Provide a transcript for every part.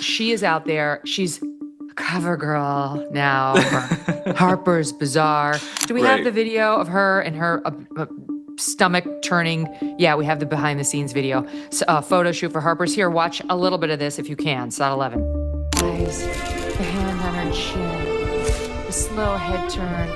she is out there. She's a cover girl now for Harper's Bazaar. Do we have the video of her and her stomach turning? Yeah, we have the behind the scenes video. Photo shoot for Harper's. Here, watch a little bit of this if you can. Slot 11. Eyes, the hand on her chin, the slow head turn.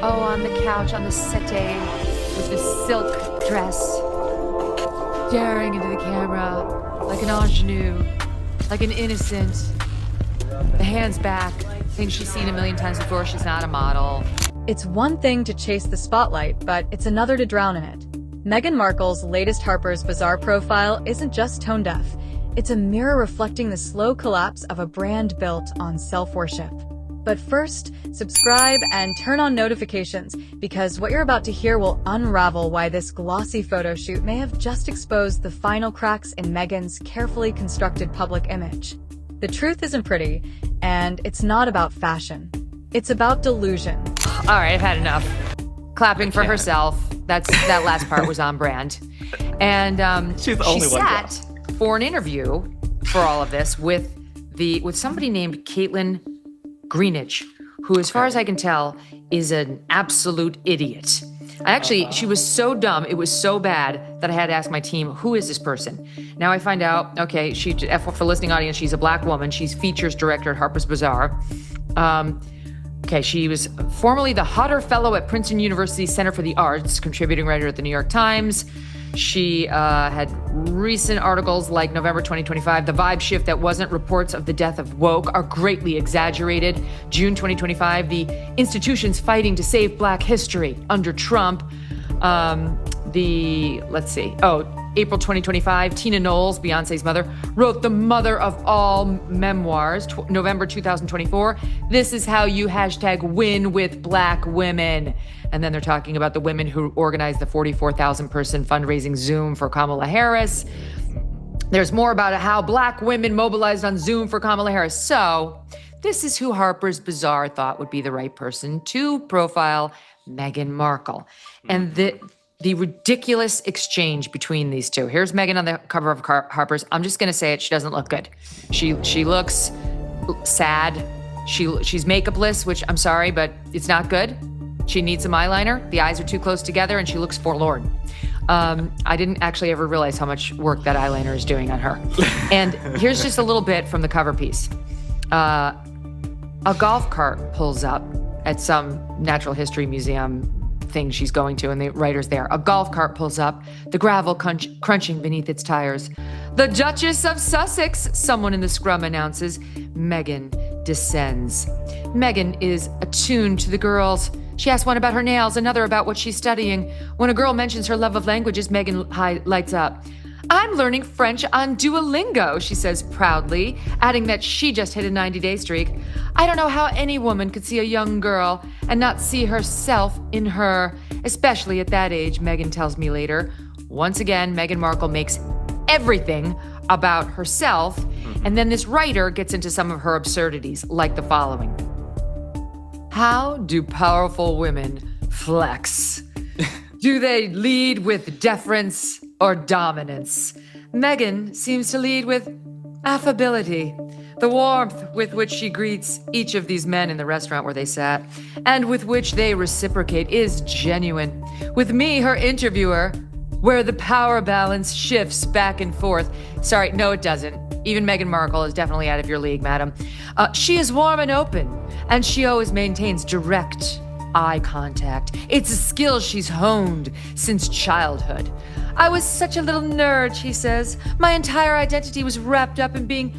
Oh, on the couch, on the settee, with the silk dress, staring into the camera like an ingenue, like an innocent. The hands back, things she's seen a million times before. She's not a model. It's one thing to chase the spotlight, but it's another to drown in it. Meghan Markle's latest Harper's Bazaar profile isn't just tone deaf. It's a mirror reflecting the slow collapse of a brand built on self-worship. But first, subscribe and turn on notifications, because what you're about to hear will unravel why this glossy photo shoot may have just exposed the final cracks in Meghan's carefully constructed public image. The truth isn't pretty, and it's not about fashion. It's about delusion. All right, I've had enough. Clapping for herself. That last part was on brand. And She's the only she one sat for an interview for all of this with somebody named Caitlin Greenidge, who, as far as I can tell, is an absolute idiot. She was so dumb, it was so bad that I had to ask my team, who is this person? Now I find out, okay, for listening audience, she's a black woman. She's features director at Harper's Bazaar. She was formerly the Hodder Fellow at Princeton University Center for the Arts, contributing writer at the New York Times. She had recent articles like November 2025, the vibe shift that wasn't reports of the death of woke are greatly exaggerated. June 2025, the institutions fighting to save Black history under Trump. April 2025, Tina Knowles, Beyonce's mother, wrote the mother of all memoirs. November 2024, this is how you #win with Black women. And then they're talking about the women who organized the 44,000 person fundraising Zoom for Kamala Harris. There's more about how Black women mobilized on Zoom for Kamala Harris. So this is who Harper's Bazaar thought would be the right person to profile Meghan Markle. And the ridiculous exchange between these two. Here's Meghan on the cover of Harper's. I'm just going to say it. She doesn't look good. She looks sad. She's makeupless, which I'm sorry, but it's not good. She needs some eyeliner. The eyes are too close together, and she looks forlorn. I didn't actually ever realize how much work that eyeliner is doing on her. And here's just a little bit from the cover piece. A golf cart pulls up at some natural history museum thing she's going to, and the writer's there. A golf cart pulls up, the gravel crunching beneath its tires. The Duchess of Sussex, someone in the scrum announces. Meghan descends. Meghan is attuned to the girls. She asks one about her nails, another about what she's studying. When a girl mentions her love of languages, Meghan lights up. I'm learning French on Duolingo, she says proudly, adding that she just hit a 90-day streak. I don't know how any woman could see a young girl and not see herself in her, especially at that age, Meghan tells me later. Once again, Meghan Markle makes everything about herself, and then this writer gets into some of her absurdities, like the following. How do powerful women flex? Do they lead with deference or dominance? Meghan seems to lead with affability, the warmth with which she greets each of these men in the restaurant where they sat, and with which they reciprocate, is genuine. With me, her interviewer, where the power balance shifts back and forth. Sorry, no, it doesn't. Even Meghan Markle is definitely out of your league, madam. She is warm and open, and she always maintains direct eye contact. It's a skill she's honed since childhood. I was such a little nerd, she says. My entire identity was wrapped up in being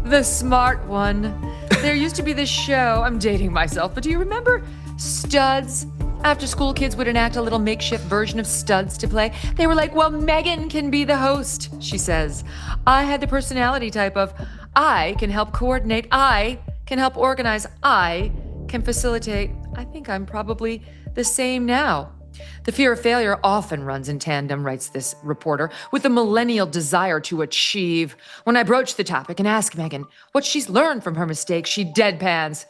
the smart one. There used to be this show, I'm dating myself, but do you remember Studs? After school, kids would enact a little makeshift version of Studs to play. They were like, well, Meghan can be the host, she says. I had the personality type of, I can help coordinate, I can help organize, I can facilitate. I think I'm probably the same now. The fear of failure often runs in tandem, writes this reporter, with the millennial desire to achieve. When I broach the topic and ask Meghan what she's learned from her mistakes, she deadpans.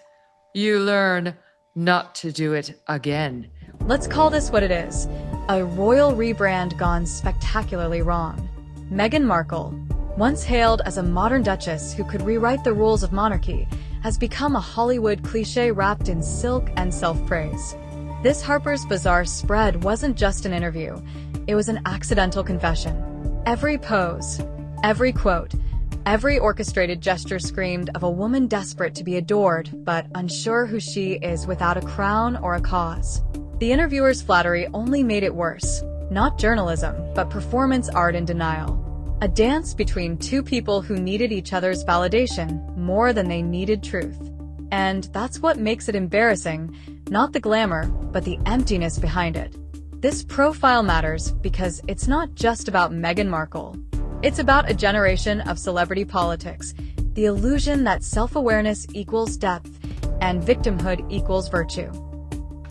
You learn not to do it again. Let's call this what it is. A royal rebrand gone spectacularly wrong. Meghan Markle, Once hailed as a modern duchess who could rewrite the rules of monarchy, has become a Hollywood cliché wrapped in silk and self-praise. This Harper's Bazaar spread wasn't just an interview, it was an accidental confession. Every pose, every quote, every orchestrated gesture screamed of a woman desperate to be adored, but unsure who she is without a crown or a cause. The interviewer's flattery only made it worse. Not journalism, but performance art in denial. A dance between two people who needed each other's validation more than they needed truth. And that's what makes it embarrassing, not the glamour, but the emptiness behind it. This profile matters because it's not just about Meghan Markle. It's about a generation of celebrity politics, the illusion that self-awareness equals depth and victimhood equals virtue.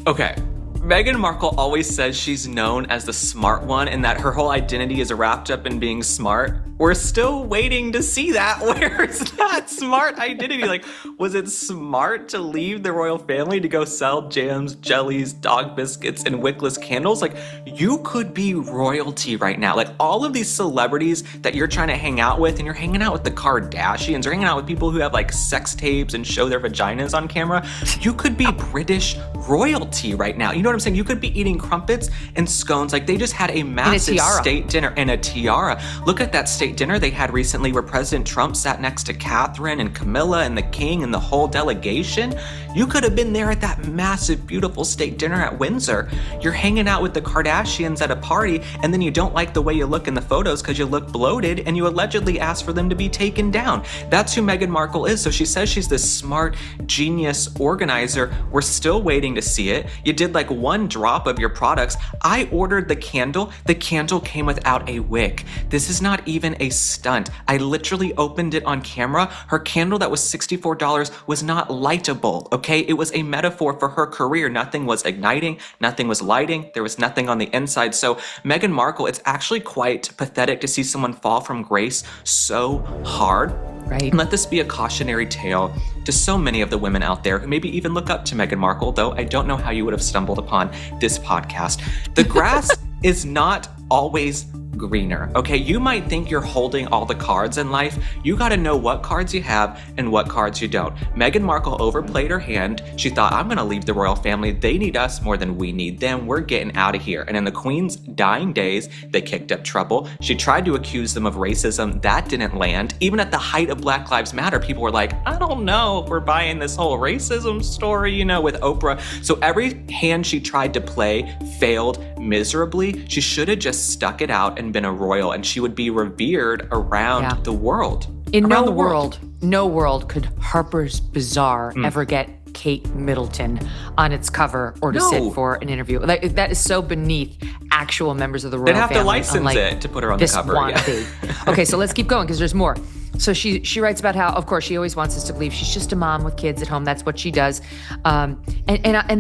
Okay. Meghan Markle always says she's known as the smart one and that her whole identity is wrapped up in being smart. We're still waiting to see that. Where's that smart identity? Like, was it smart to leave the royal family to go sell jams, jellies, dog biscuits, and wickless candles? Like, you could be royalty right now. Like, all of these celebrities that you're trying to hang out with, and you're hanging out with the Kardashians, or hanging out with people who have like sex tapes and show their vaginas on camera, you could be British royalty right now. You know what I'm saying? You could be eating crumpets and scones. Like, they just had a massive state dinner and a tiara. Look at that state dinner they had recently where President Trump sat next to Catherine and Camilla and the king and the whole delegation. You could have been there at that massive, beautiful state dinner at Windsor. You're hanging out with the Kardashians at a party, and then you don't like the way you look in the photos because you look bloated, and you allegedly asked for them to be taken down. That's who Meghan Markle is. So she says she's this smart, genius organizer. We're still waiting to see it. You did like one drop of your products. I ordered the candle. The candle came without a wick. This is not even a stunt. I literally opened it on camera. Her candle that was $64 was not lightable, okay? It was a metaphor for her career. Nothing was igniting, nothing was lighting, there was nothing on the inside. So Meghan Markle, it's actually quite pathetic to see someone fall from grace so hard. Right. And let this be a cautionary tale to so many of the women out there who maybe even look up to Meghan Markle, though I don't know how you would have stumbled upon this podcast. The grass is not always greener, okay? You might think you're holding all the cards in life. You got to know what cards you have and what cards you don't. Meghan Markle overplayed her hand. She thought, I'm going to leave the royal family. They need us more than we need them. We're getting out of here. And in the Queen's dying days, they kicked up trouble. She tried to accuse them of racism. That didn't land. Even at the height of Black Lives Matter, people were like, I don't know if we're buying this whole racism story, you know, with Oprah. So every hand she tried to play failed miserably. She should have just stuck it out and been a royal, and she would be revered around the world. In no world could Harper's Bazaar ever get Kate Middleton on its cover or to sit for an interview. Like, that is so beneath actual members of the royal family. They'd have to license it to put her on the cover. Okay, so let's keep going because there's more. So she writes about how, of course, she always wants us to believe she's just a mom with kids at home. That's what she does. And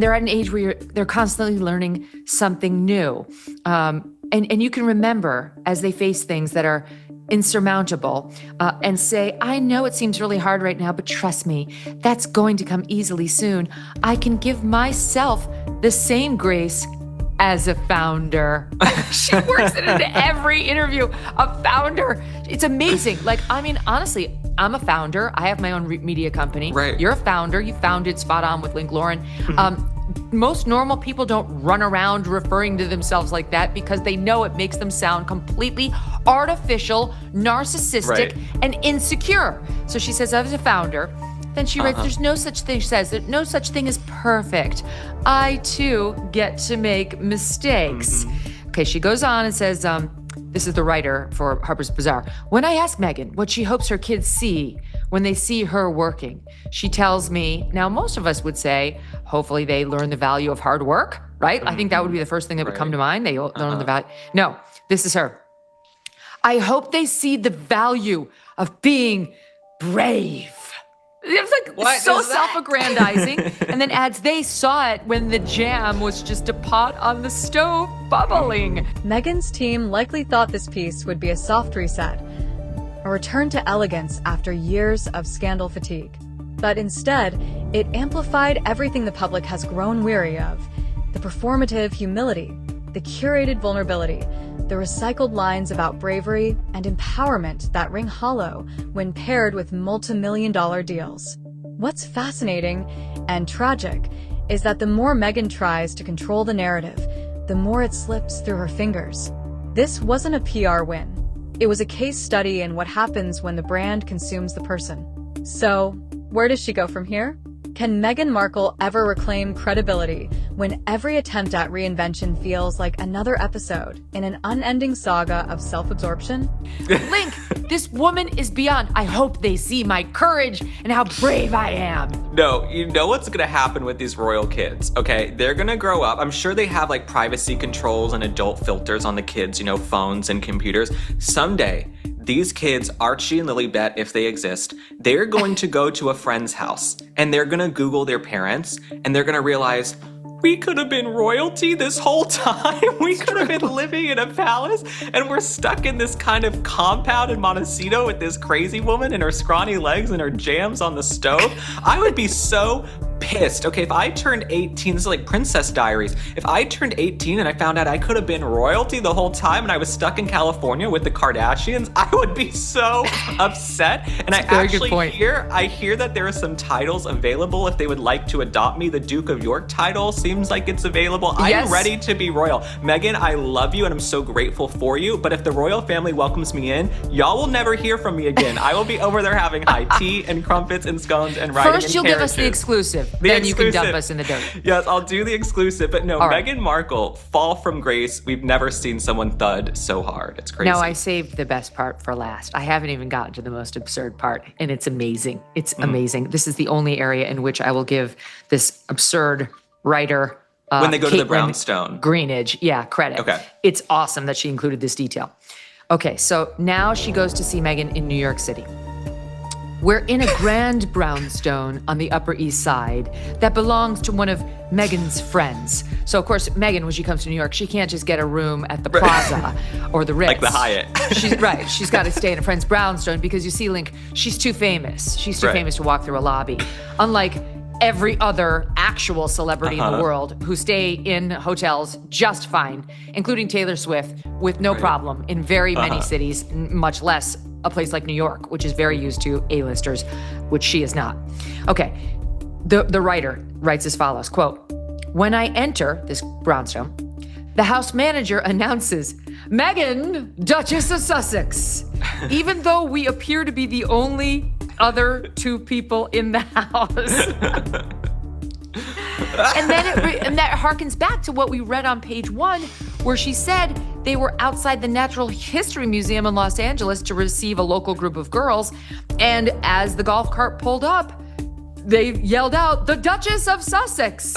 they're at an age where they're constantly learning something new. And you can remember as they face things that are insurmountable and say, I know it seems really hard right now, but trust me, that's going to come easily soon. I can give myself the same grace as a founder. She works it into every interview. A founder. It's amazing. Like, I mean, honestly, I'm a founder. I have my own media company. Right. You're a founder. You founded Spot On with Link Lauren. Most normal people don't run around referring to themselves like that because they know it makes them sound completely artificial, narcissistic, and insecure. So she says, I was a founder. Then she writes, there's no such thing, she says, that no such thing as perfect. I, too, get to make mistakes. Okay, she goes on and says, this is the writer for Harper's Bazaar. When I ask Meghan what she hopes her kids see when they see her working, she tells me, now most of us would say, hopefully they learn the value of hard work, right? I think that would be the first thing that would come to mind. They learn the value. No, this is her. I hope they see the value of being brave. It was like so self-aggrandizing. And then adds, they saw it when the jam was just a pot on the stove bubbling. Meghan's team likely thought this piece would be a soft reset, a return to elegance after years of scandal fatigue. But instead, it amplified everything the public has grown weary of: the performative humility, the curated vulnerability, the recycled lines about bravery and empowerment that ring hollow when paired with multi-million-dollar deals. What's fascinating and tragic is that the more Meghan tries to control the narrative, the more it slips through her fingers. This wasn't a PR win. It was a case study in what happens when the brand consumes the person. So, where does she go from here? Can Meghan Markle ever reclaim credibility when every attempt at reinvention feels like another episode in an unending saga of self-absorption? Link, this woman is beyond. I hope they see my courage and how brave I am. No, you know what's gonna happen with these royal kids, okay? They're gonna grow up. I'm sure they have like privacy controls and adult filters on the kids, you know, phones and computers. Someday, these kids, Archie and Lilibet, if they exist, they're going to go to a friend's house and they're gonna Google their parents and they're gonna realize, we could have been royalty this whole time. We could have been living in a palace and we're stuck in this kind of compound in Montecito with this crazy woman and her scrawny legs and her jams on the stove. I would be so pissed. Okay, if I turned 18, this is like Princess Diaries. If I turned 18 and I found out I could have been royalty the whole time and I was stuck in California with the Kardashians, I would be so upset. And I hear that there are some titles available if they would like to adopt me. The Duke of York title seems like it's available. Yes. I'm ready to be royal. Meghan, I love you and I'm so grateful for you. But if the royal family welcomes me in, y'all will never hear from me again. I will be over there having high tea and crumpets and scones and writing. First, you'll give us the exclusive. Then you can dump us in the dirt. Yes, I'll do the exclusive. But no, right. Meghan Markle, fall from grace. We've never seen someone thud so hard. It's crazy. No, I saved the best part for last. I haven't even gotten to the most absurd part, and it's amazing. It's amazing. This is the only area in which I will give this absurd writer when they go to the Caitlin brownstone. Greenidge, credit. Okay. It's awesome that she included this detail. Okay, so now she goes to see Meghan in New York City. We're in a grand brownstone on the Upper East Side that belongs to one of Meghan's friends. So, of course, Meghan, when she comes to New York, she can't just get a room at the Plaza or the Ritz. Like the Hyatt. She's got to stay in a friend's brownstone because, you see, Link, she's too famous. She's too famous to walk through a lobby. Unlike every other actual celebrity in the world who stay in hotels just fine, including Taylor Swift, with no problem in very many cities, much less a place like New York, which is very used to A-listers, which she is not. Okay, the writer writes as follows, quote, "When I enter this brownstone, the house manager announces, 'Meghan, Duchess of Sussex,' even though we appear to be the only other two people in the house." And then that harkens back to what we read on page 1, where she said they were outside the Natural History Museum in Los Angeles to receive a local group of girls. And as the golf cart pulled up, they yelled out, "The Duchess of Sussex."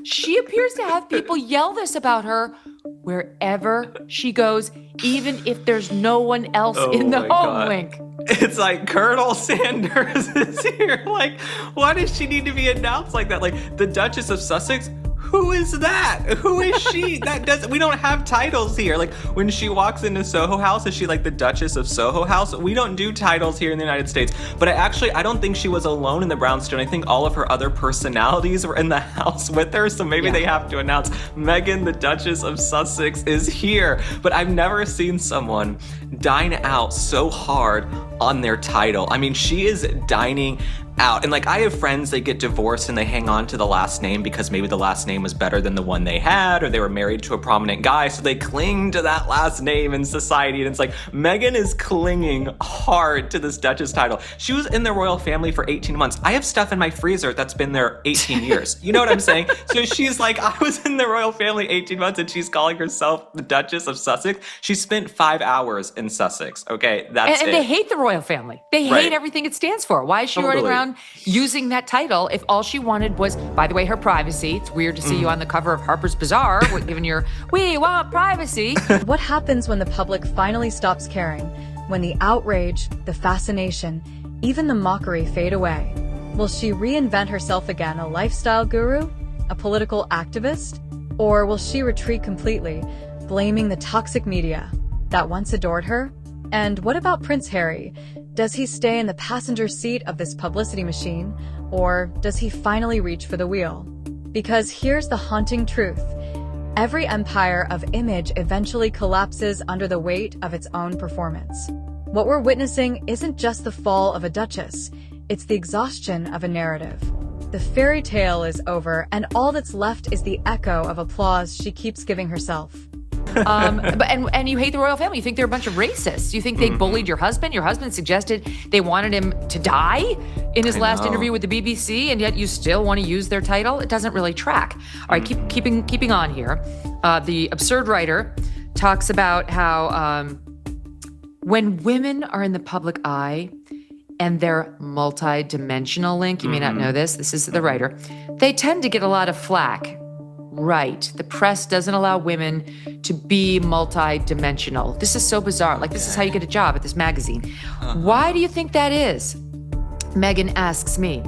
She appears to have people yell this about her wherever she goes, even if there's no one else in the home, Link. It's like Colonel Sanders is here. Like, why does she need to be announced like that? Like, the Duchess of Sussex? Who is that? Who is she? We don't have titles here. Like, when she walks into Soho House, is she like the Duchess of Soho House? We don't do titles here in the United States. But I don't think she was alone in the brownstone. I think all of her other personalities were in the house with her. So maybe they have to announce, Meghan, the Duchess of Sussex, is here. But I've never seen someone dine out so hard on their title. I mean, she is dining out. And like, I have friends, they get divorced and they hang on to the last name because maybe the last name was better than the one they had, or they were married to a prominent guy, so they cling to that last name in society. And it's like, Meghan is clinging hard to this Duchess title. She was in the royal family for 18 months. I have stuff in my freezer that's been there 18 years. You know what I'm saying? So she's like, I was in the royal family 18 months and she's calling herself the Duchess of Sussex. She spent 5 hours in Sussex. Okay, that's it. And they hate the royal family. They hate everything it stands for. Why is she running around using that title if all she wanted was, by the way, her privacy? It's weird to see you on the cover of Harper's Bazaar giving your, "We want privacy." What happens when the public finally stops caring? When the outrage, the fascination, even the mockery fade away? Will she reinvent herself again, a lifestyle guru? A political activist? Or will she retreat completely, blaming the toxic media that once adored her? And what about Prince Harry? Does he stay in the passenger seat of this publicity machine, or does he finally reach for the wheel? Because here's the haunting truth. Every empire of image eventually collapses under the weight of its own performance. What we're witnessing isn't just the fall of a duchess, it's the exhaustion of a narrative. The fairy tale is over, and all that's left is the echo of applause she keeps giving herself. But you hate the royal family. You think they're a bunch of racists. You think they bullied your husband. Your husband suggested they wanted him to die in his last interview with the BBC, and yet you still want to use their title. It doesn't really track. All right, keeping on here. The absurd writer talks about how when women are in the public eye and they're multi-dimensional, Link, you may not know this. This is the writer. They tend to get a lot of flack. Right. The press doesn't allow women to be multi-dimensional. This is so bizarre. Like, this is how you get a job at this magazine. Why do you think that is? Megyn asks me.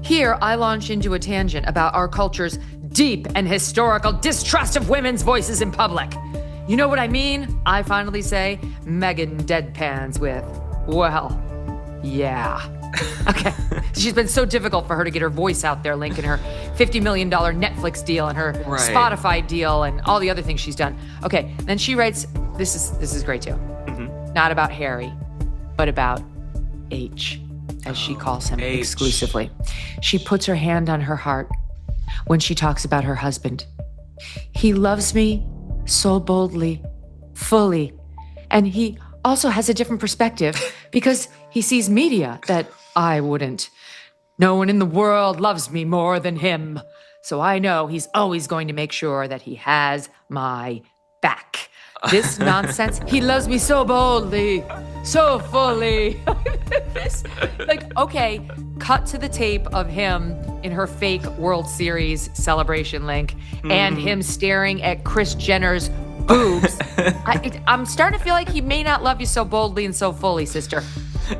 Here, I launch into a tangent about our culture's deep and historical distrust of women's voices in public. You know what I mean? I finally say. Megyn deadpans with, well, yeah. Okay. She's been so difficult for her to get her voice out there, Link, and her $50 million Netflix deal and her Spotify deal and all the other things she's done. Okay. Then she writes, this is great too. Not about Harry, but about H, as she calls him exclusively. She puts her hand on her heart when she talks about her husband. He loves me so boldly, fully, and he also has a different perspective because he sees media that I wouldn't. No one in the world loves me more than him. So I know he's always going to make sure that he has my back. This nonsense, he loves me so boldly, so fully. Okay, cut to the tape of him in her fake World Series celebration, Link, and him staring at Kris Jenner's boobs. I'm starting to feel like he may not love you so boldly and so fully, sister.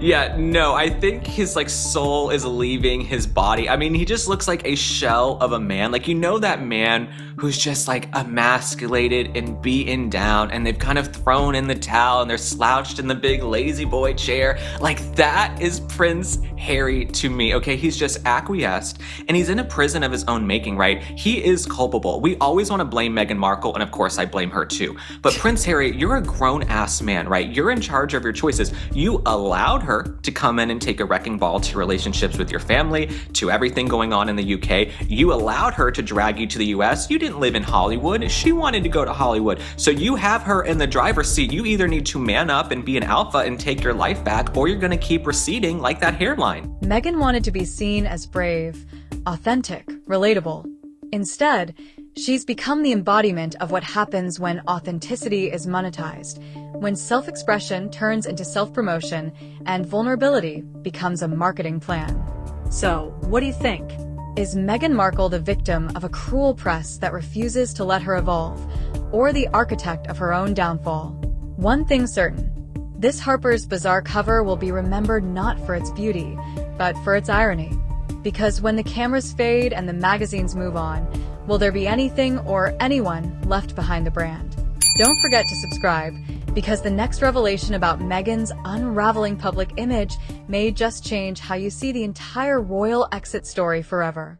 Yeah, no, I think his soul is leaving his body. I mean, he just looks like a shell of a man. Like, you know, that man who's just emasculated and beaten down, and they've kind of thrown in the towel and they're slouched in the big lazy boy chair. Like, that is Prince Harry to me. Okay, he's just acquiesced, and he's in a prison of his own making, right? He is culpable. We always want to blame Meghan Markle, and of course I blame her too. But Prince Harry, you're a grown-ass man, right? You're in charge of your choices. You allowed her to come in and take a wrecking ball to relationships with your family, to everything going on in the UK. You allowed her to drag you to the US. You didn't live in Hollywood. She wanted to go to Hollywood. So you have her in the driver's seat. You either need to man up and be an alpha and take your life back, or you're going to keep receding like that hairline. Megyn wanted to be seen as brave, authentic, relatable. Instead, she's become the embodiment of what happens when authenticity is monetized, when self-expression turns into self-promotion and vulnerability becomes a marketing plan. So, what do you think? Is Meghan Markle the victim of a cruel press that refuses to let her evolve, or the architect of her own downfall? One thing's certain. This Harper's Bazaar cover will be remembered not for its beauty, but for its irony. Because when the cameras fade and the magazines move on, will there be anything or anyone left behind the brand? Don't forget to subscribe, because the next revelation about Meghan's unraveling public image may just change how you see the entire royal exit story forever.